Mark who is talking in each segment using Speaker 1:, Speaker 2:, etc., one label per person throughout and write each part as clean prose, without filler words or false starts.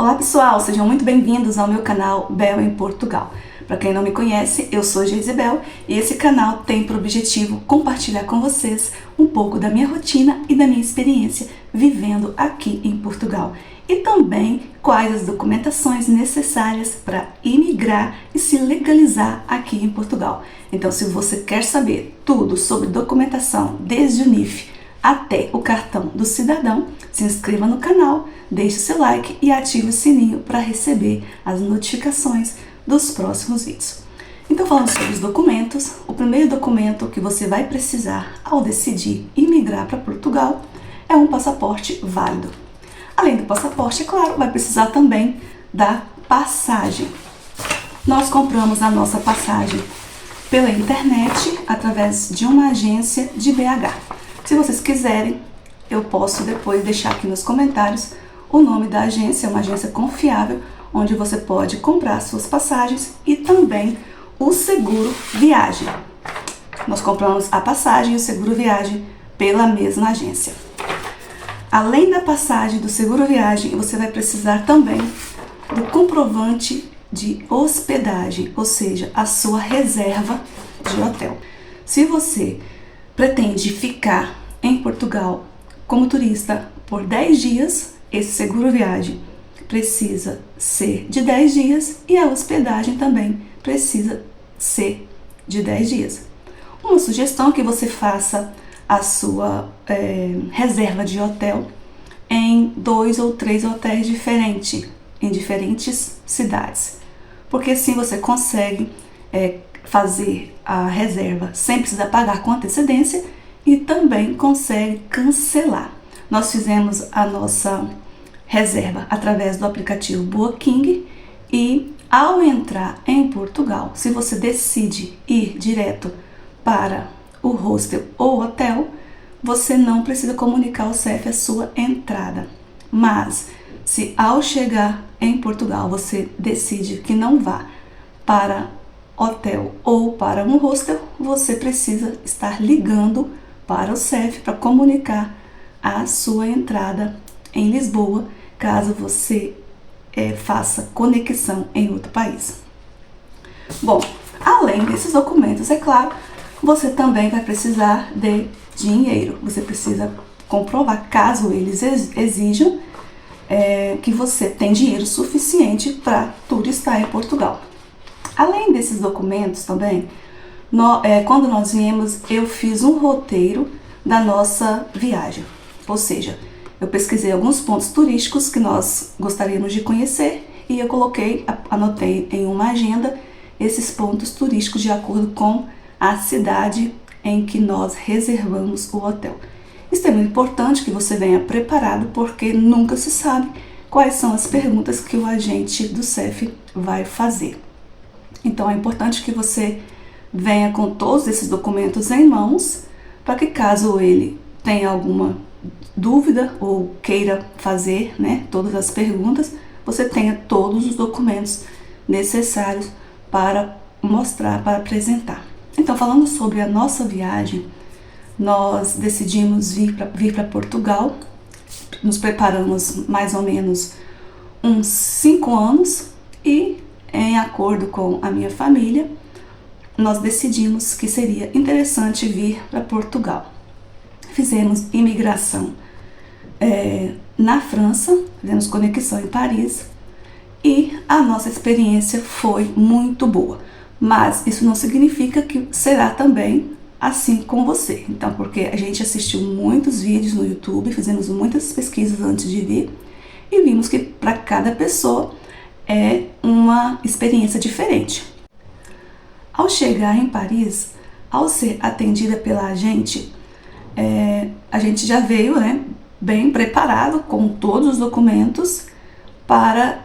Speaker 1: Olá pessoal, sejam muito bem-vindos ao meu canal Bel em Portugal. Para quem não me conhece, eu sou Geisibel e esse canal tem por objetivo compartilhar com vocês um pouco da minha rotina e da minha experiência vivendo aqui em Portugal e também quais as documentações necessárias para imigrar e se legalizar aqui em Portugal. Então, se você quer saber tudo sobre documentação, desde o NIF até o cartão do cidadão, se inscreva no canal, deixe seu like e ative o sininho para receber as notificações dos próximos vídeos. Então, falando sobre os documentos, o primeiro documento que você vai precisar ao decidir imigrar para Portugal é um passaporte válido. Além do passaporte, é claro, vai precisar também da passagem. Nós compramos a nossa passagem pela internet através de uma agência de BH. Se vocês quiserem, eu posso depois deixar aqui nos comentários o nome da agência, é uma agência confiável, onde você pode comprar suas passagens e também o seguro viagem. Nós compramos a passagem e o seguro viagem pela mesma agência. Além da passagem do seguro viagem, você vai precisar também do comprovante de hospedagem, ou seja, a sua reserva de hotel. Se você pretende ficar em Portugal como turista por 10 dias, esse seguro viagem precisa ser de 10 dias e a hospedagem também precisa ser de 10 dias. Uma sugestão é que você faça a sua reserva de hotel em 2 ou 3 hotéis diferentes, em diferentes cidades, porque assim você consegue fazer a reserva sem precisar pagar com antecedência e também consegue cancelar. Nós fizemos a nossa reserva através do aplicativo Booking e ao entrar em Portugal, se você decide ir direto para o hostel ou hotel, você não precisa comunicar ao CEF a sua entrada. Mas se ao chegar em Portugal você decide que não vá para hotel ou para um hostel, você precisa estar ligando para o CEF para comunicar a sua entrada em Lisboa, caso você faça conexão em outro país. Bom, além desses documentos, é claro, você também vai precisar de dinheiro. Você precisa comprovar, caso eles exijam, que você tem dinheiro suficiente para turistar em Portugal. Além desses documentos também, quando nós viemos, eu fiz um roteiro da nossa viagem. Ou seja, eu pesquisei alguns pontos turísticos que nós gostaríamos de conhecer e eu anotei em uma agenda esses pontos turísticos de acordo com a cidade em que nós reservamos o hotel. Isso é muito importante que você venha preparado, porque nunca se sabe quais são as perguntas que o agente do CEF vai fazer. Então é importante que você venha com todos esses documentos em mãos, para que caso ele tenha alguma dúvida ou queira fazer, todas as perguntas, você tenha todos os documentos necessários para mostrar, para apresentar. Então, falando sobre a nossa viagem, nós decidimos vir para Portugal, nos preparamos mais ou menos uns 5 anos e, em acordo com a minha família, nós decidimos que seria interessante vir para Portugal. Fizemos imigração na França, fizemos conexão em Paris e a nossa experiência foi muito boa. Mas isso não significa que será também assim com você. Então, porque a gente assistiu muitos vídeos no YouTube, fizemos muitas pesquisas antes de vir e vimos que para cada pessoa é uma experiência diferente. Ao chegar em Paris, ao ser atendida pela agente, a gente já veio bem preparado com todos os documentos para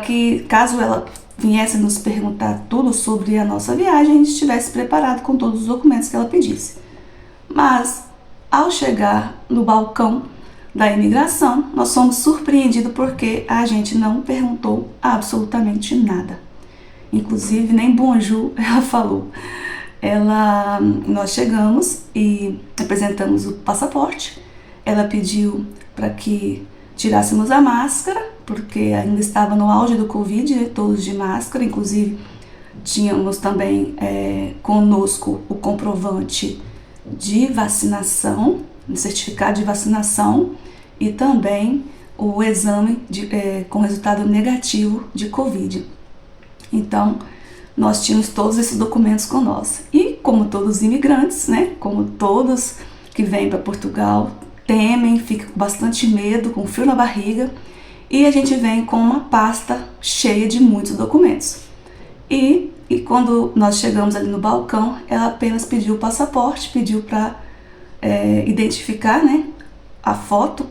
Speaker 1: que, caso ela viesse nos perguntar tudo sobre a nossa viagem, a gente estivesse preparado com todos os documentos que ela pedisse. Mas, ao chegar no balcão da imigração, nós fomos surpreendidos porque a agente não perguntou absolutamente nada. Inclusive, nem bonjour ela falou. Nós chegamos e apresentamos o passaporte. Ela pediu para que tirássemos a máscara, porque ainda estava no auge do Covid, né, todos de máscara, inclusive tínhamos também conosco o comprovante de vacinação, o certificado de vacinação e também o exame com resultado negativo de Covid. Então, nós tínhamos todos esses documentos com nós. E como todos os imigrantes, né, como todos que vêm para Portugal, temem, ficam com bastante medo, com frio na barriga, e a gente vem com uma pasta cheia de muitos documentos. E quando nós chegamos ali no balcão, ela apenas pediu o passaporte, pediu para identificar, né, a foto,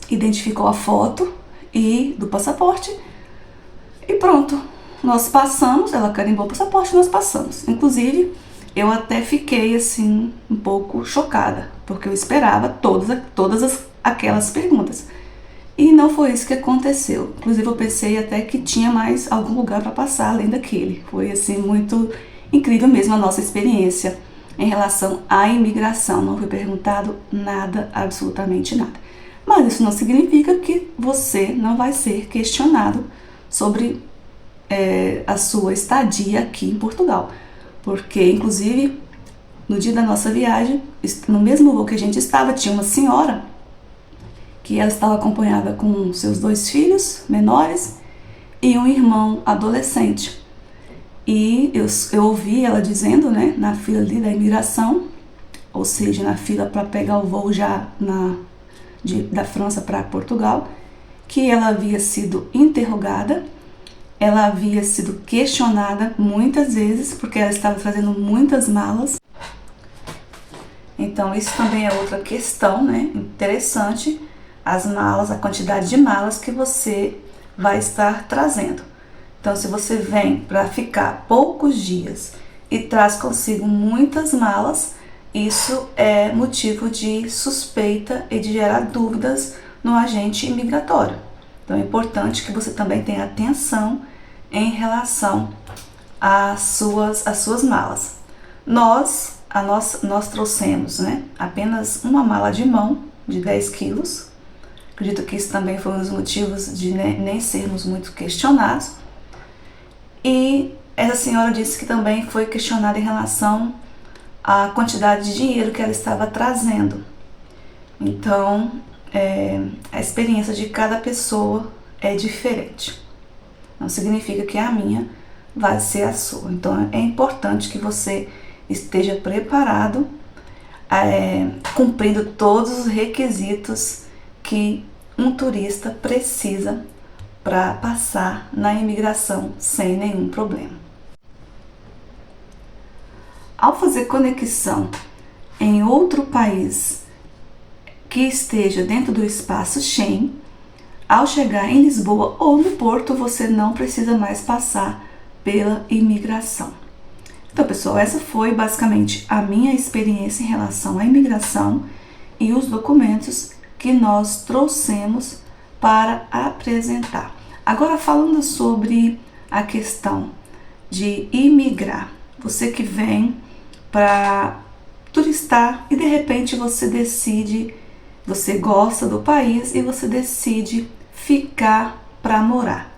Speaker 1: identificou a foto do passaporte e pronto. Nós passamos, ela carimbou o passaporte e nós passamos. Inclusive, eu até fiquei assim um pouco chocada, porque eu esperava todas aquelas perguntas. E não foi isso que aconteceu. Inclusive, eu pensei até que tinha mais algum lugar para passar além daquele. Foi assim muito incrível mesmo a nossa experiência em relação à imigração. Não foi perguntado nada, absolutamente nada. Mas isso não significa que você não vai ser questionado sobre a sua estadia aqui em Portugal. Porque, inclusive, no dia da nossa viagem, no mesmo voo que a gente estava, tinha uma senhora que ela estava acompanhada com seus 2 filhos menores e um irmão adolescente. E eu ouvi ela dizendo, né, na fila ali da imigração, ou seja, na fila para pegar o voo já da França para Portugal, que ela havia sido interrogada, ela havia sido questionada muitas vezes, porque ela estava trazendo muitas malas. Então isso também é outra questão, né, interessante, as malas, a quantidade de malas que você vai estar trazendo. Então, se você vem para ficar poucos dias e traz consigo muitas malas, isso é motivo de suspeita e de gerar dúvidas no agente imigratório. Então, é importante que você também tenha atenção em relação às suas malas. Nós trouxemos, né, apenas uma mala de mão de 10 quilos. Acredito que isso também foi um dos motivos de nem sermos muito questionados. E essa senhora disse que também foi questionada em relação à quantidade de dinheiro que ela estava trazendo. Então, a experiência de cada pessoa é diferente. Não significa que a minha vai ser a sua. Então, é importante que você esteja preparado, cumprindo todos os requisitos que um turista precisa para passar na imigração sem nenhum problema. Ao fazer conexão em outro país que esteja dentro do espaço Schengen, ao chegar em Lisboa ou no Porto, você não precisa mais passar pela imigração. Então, pessoal, essa foi basicamente a minha experiência em relação à imigração e os documentos que nós trouxemos para apresentar. Agora, falando sobre a questão de imigrar, você que vem para turistar e de repente você decide, você gosta do país e você decide ficar para morar.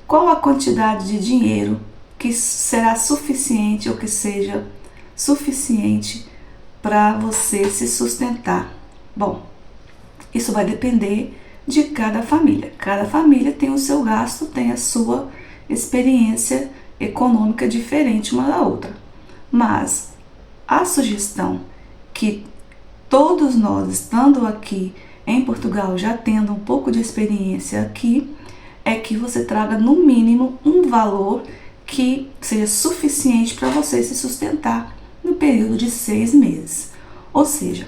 Speaker 1: Qual a quantidade de dinheiro que será suficiente ou que seja suficiente para você se sustentar? Bom, isso vai depender de cada família. Cada família tem o seu gasto, tem a sua experiência econômica diferente uma da outra. Mas a sugestão que todos nós, estando aqui em Portugal, já tendo um pouco de experiência aqui, é que você traga no mínimo um valor que seja suficiente para você se sustentar no período de 6 meses. Ou seja,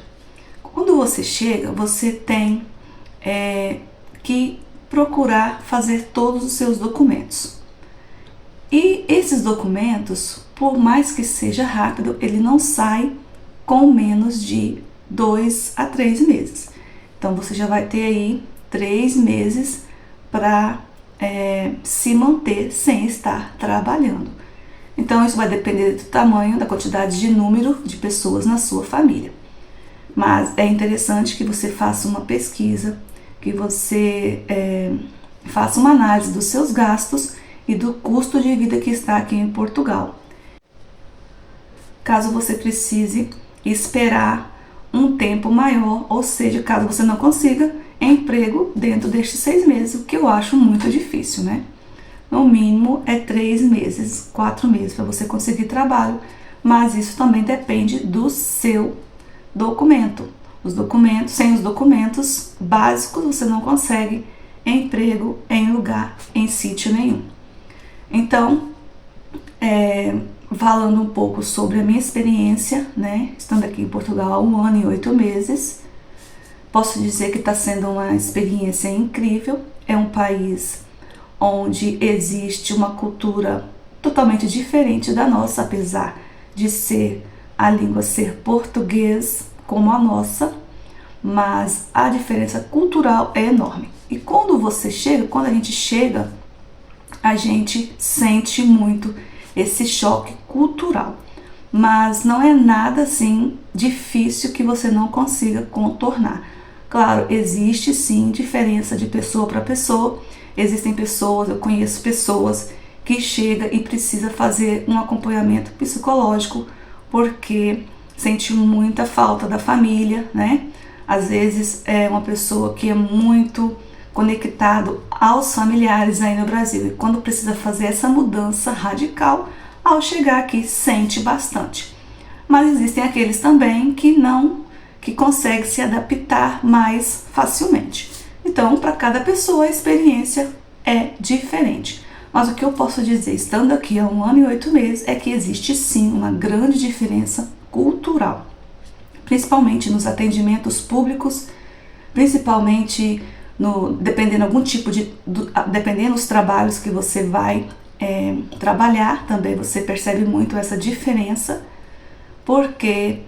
Speaker 1: quando você chega, você tem que procurar fazer todos os seus documentos. E esses documentos, por mais que seja rápido, ele não sai com menos de 2 a 3 meses. Então você já vai ter aí 3 meses para se manter sem estar trabalhando. Então isso vai depender do tamanho, da quantidade de número de pessoas na sua família. Mas é interessante que você faça uma pesquisa, que você faça uma análise dos seus gastos e do custo de vida que está aqui em Portugal. Caso você precise esperar um tempo maior, ou seja, caso você não consiga emprego dentro destes 6 meses, o que eu acho muito difícil, né? No mínimo é 3 meses, 4 meses para você conseguir trabalho, mas isso também depende do seu documento. Sem os documentos básicos, você não consegue emprego em sítio nenhum. Então, falando um pouco sobre a minha experiência, né, estando aqui em Portugal há 1 ano e 8 meses, posso dizer que está sendo uma experiência incrível. É um país onde existe uma cultura totalmente diferente da nossa, apesar de a língua ser português como a nossa, mas a diferença cultural é enorme. E quando a gente chega, a gente sente muito esse choque cultural, mas não é nada assim difícil que você não consiga contornar. Claro, existe sim diferença de pessoa para pessoa. Existem pessoas, eu conheço pessoas que chegam e precisa fazer um acompanhamento psicológico porque sente muita falta da família, né? Às vezes é uma pessoa que é muito conectado aos familiares aí no Brasil, e quando precisa fazer essa mudança radical, ao chegar aqui sente bastante. Mas existem aqueles também que conseguem se adaptar mais facilmente. Então, para cada pessoa a experiência é diferente. Mas o que eu posso dizer, estando aqui há 1 ano e 8 meses, é que existe sim uma grande diferença cultural, principalmente nos atendimentos públicos, principalmente dependendo dos trabalhos que você vai trabalhar, também você percebe muito essa diferença, porque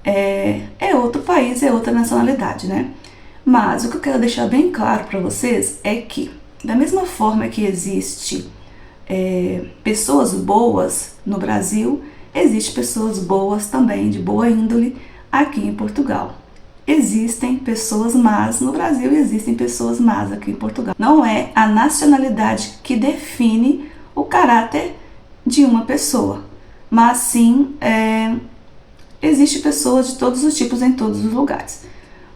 Speaker 1: é outro país, é outra nacionalidade, né? Mas o que eu quero deixar bem claro para vocês é que, da mesma forma que existe pessoas boas no Brasil, existe pessoas boas também, de boa índole, aqui em Portugal. Existem pessoas más no Brasil e existem pessoas más aqui em Portugal. Não é a nacionalidade que define o caráter de uma pessoa, mas sim existem pessoas de todos os tipos em todos os lugares.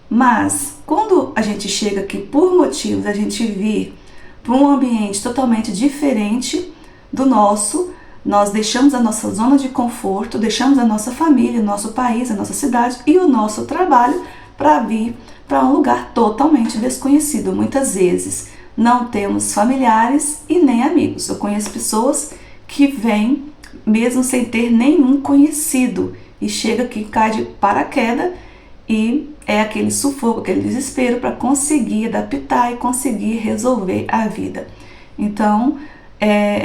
Speaker 1: Mas quando a gente chega aqui por motivos a gente vir para um ambiente totalmente diferente do nosso, nós deixamos a nossa zona de conforto, deixamos a nossa família, o nosso país, a nossa cidade e o nosso trabalho para vir para um lugar totalmente desconhecido. Muitas vezes não temos familiares e nem amigos. Eu conheço pessoas que vêm mesmo sem ter nenhum conhecido e chega aqui, cai de paraquedas e é aquele sufoco, aquele desespero para conseguir adaptar e conseguir resolver a vida. Então,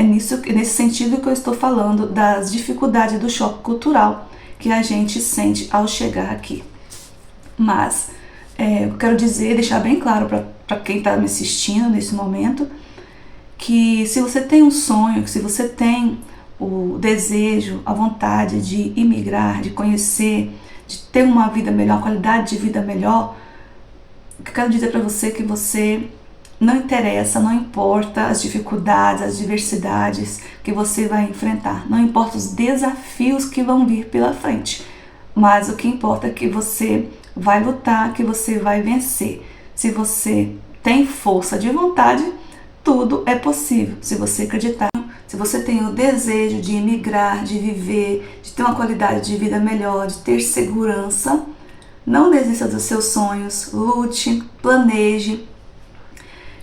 Speaker 1: nesse sentido que eu estou falando das dificuldades do choque cultural que a gente sente ao chegar aqui. Mas eu quero deixar bem claro para quem está me assistindo nesse momento, que se você tem um sonho, se você tem o desejo, a vontade de imigrar, de conhecer, de ter uma vida melhor, uma qualidade de vida melhor, o que eu quero dizer para você é que você não importa as dificuldades, as diversidades que você vai enfrentar, não importa os desafios que vão vir pela frente, mas o que importa é que você vai lutar, que você vai vencer. Se você tem força de vontade, tudo é possível. Se você acreditar, se você tem o desejo de emigrar, de viver, de ter uma qualidade de vida melhor, de ter segurança, não desista dos seus sonhos, lute, planeje,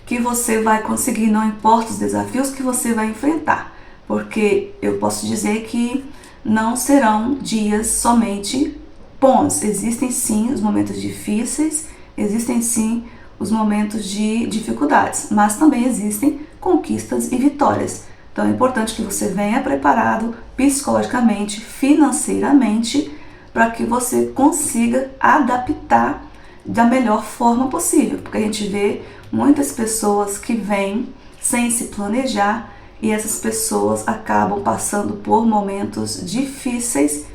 Speaker 1: que você vai conseguir, não importa os desafios que você vai enfrentar, porque eu posso dizer que não serão dias somente bons. Existem sim os momentos difíceis, existem sim os momentos de dificuldades, mas também existem conquistas e vitórias. Então é importante que você venha preparado psicologicamente, financeiramente, para que você consiga adaptar da melhor forma possível, porque a gente vê muitas pessoas que vêm sem se planejar e essas pessoas acabam passando por momentos difíceis,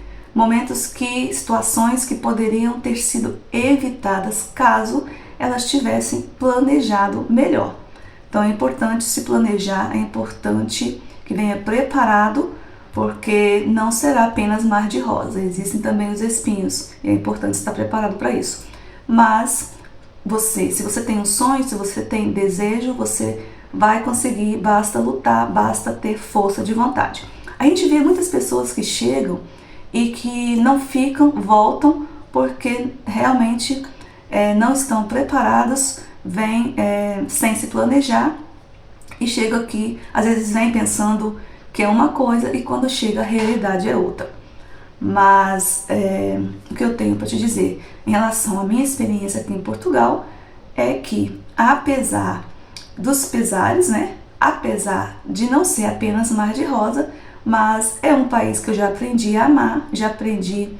Speaker 1: situações que poderiam ter sido evitadas caso elas tivessem planejado melhor. Então é importante se planejar, é importante que venha preparado, porque não será apenas mar de rosa, existem também os espinhos e é importante estar preparado para isso. Mas se você tem um sonho, se você tem desejo, você vai conseguir, basta lutar, basta ter força de vontade. A gente vê muitas pessoas que chegam e que não ficam, voltam, porque realmente não estão preparados, vêm sem se planejar e chegam aqui, às vezes vem pensando que é uma coisa e quando chega a realidade é outra. Mas o que eu tenho para te dizer em relação à minha experiência aqui em Portugal é que, apesar dos pesares, né, apesar de não ser apenas mar de rosa, mas é um país que eu já aprendi a amar, já aprendi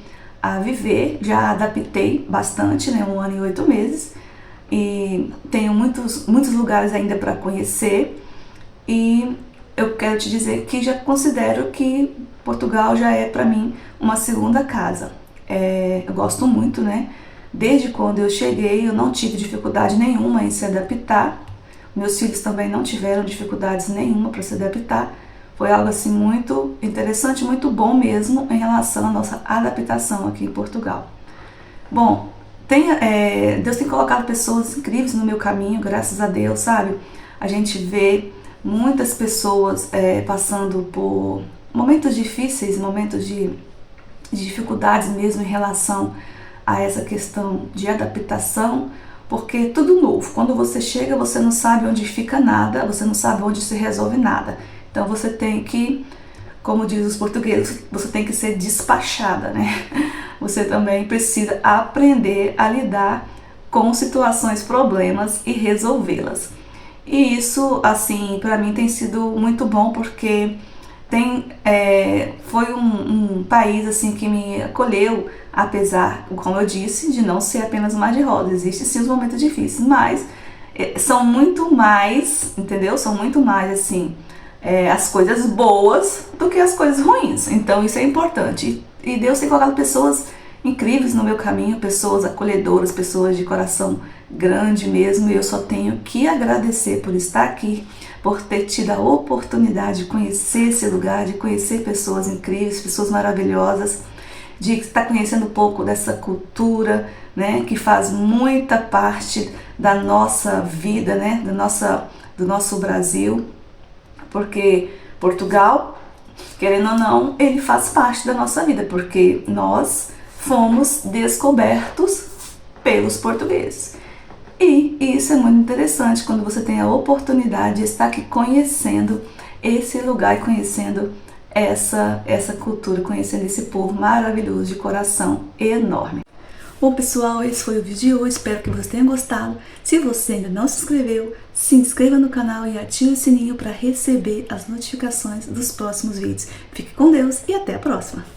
Speaker 1: a viver, já adaptei bastante, né, 1 ano e 8 meses, e tenho muitos lugares ainda para conhecer, e eu quero te dizer que já considero que Portugal já é para mim uma segunda casa. Eu gosto muito, né? Desde quando eu cheguei eu não tive dificuldade nenhuma em se adaptar, meus filhos também não tiveram dificuldades nenhuma para se adaptar. Foi algo assim muito interessante, muito bom mesmo em relação à nossa adaptação aqui em Portugal. Bom, Deus tem colocado pessoas incríveis no meu caminho, graças a Deus, sabe? A gente vê muitas pessoas passando por momentos difíceis, momentos de dificuldades mesmo em relação a essa questão de adaptação, porque é tudo novo. Quando você chega, você não sabe onde fica nada, você não sabe onde se resolve nada. Então você tem que, como diz os portugueses, você tem que ser despachada, né? Você também precisa aprender a lidar com situações, problemas e resolvê-las. E isso, assim, para mim tem sido muito bom, porque foi um país assim que me acolheu, apesar, como eu disse, de não ser apenas mar de rosa. Existem sim os momentos difíceis, mas são muito mais, entendeu? São muito mais assim as coisas boas do que as coisas ruins. Então isso é importante. E Deus tem colocado pessoas incríveis no meu caminho, pessoas acolhedoras, pessoas de coração grande mesmo, e eu só tenho que agradecer por estar aqui, por ter tido a oportunidade de conhecer esse lugar, de conhecer pessoas incríveis, pessoas maravilhosas, de estar conhecendo um pouco dessa cultura, né, que faz muita parte da nossa vida, né, do nosso Brasil, porque Portugal, querendo ou não, ele faz parte da nossa vida, porque nós fomos descobertos pelos portugueses. E isso é muito interessante quando você tem a oportunidade de estar aqui conhecendo esse lugar e conhecendo essa cultura, conhecendo esse povo maravilhoso de coração enorme. Bom, pessoal, esse foi o vídeo de hoje, espero que vocês tenham gostado. Se você ainda não se inscreveu, se inscreva no canal e ative o sininho para receber as notificações dos próximos vídeos. Fique com Deus e até a próxima!